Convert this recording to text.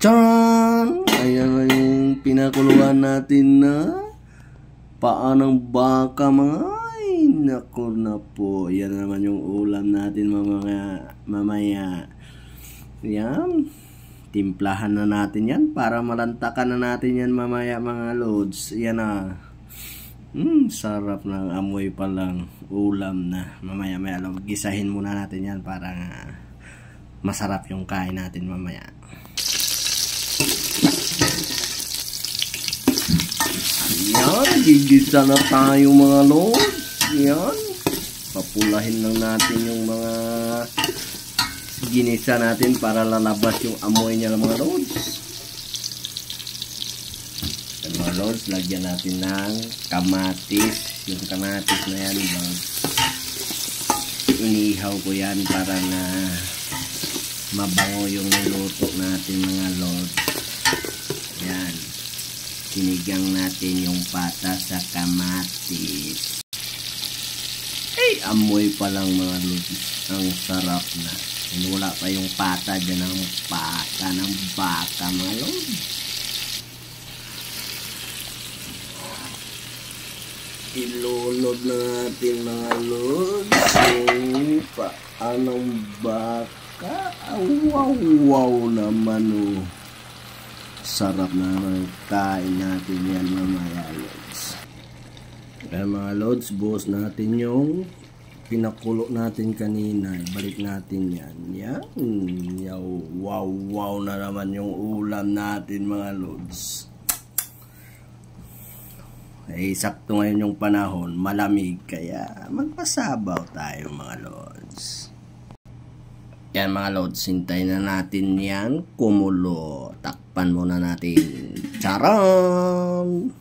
Tcharan! Ayan na yung pinakuluan natin na paa ng baka mga. Ay, naku na po. Yan naman yung ulam natin mamaya. Yan. Timplahan na natin yan para malantakan na natin yan mamaya mga lods. Yan na. Sarap ng amoy pa lang. Ulam na. Mamaya gisahin muna natin yan para masarap yung kain natin mamaya. Yan, gigisa na tayo mga lods. Yan, papulahin lang natin yung mga ginisa natin para lalabas yung amoy niya mga lods. Yan mga lods, lagyan natin ng kamatis. Yung kamatis na yan, inihaw ko yan para na mabango yung niluto natin mga lods. Yan. Sinigang natin yung pata sa kamatis. Ay, amoy pa lang mga lods. Ang sarap na. Wala pa yung pata dyan ang pata ng baka mga lods. Ilunod na natin mga lods yung paa ng baka. Wow naman oh. Sarap na kain natin yan mamaya lods. Kaya mga lods, buhos natin yung pinakulo natin kanina. Balik natin yan. Yan. Wow na naman yung ulam natin mga lods. Eh, sakto ngayon yung panahon, malamig. Kaya magpasabaw tayo mga lods. Yan mga lods, hintayin na natin yan kumulo. Takpan muna natin. Charan!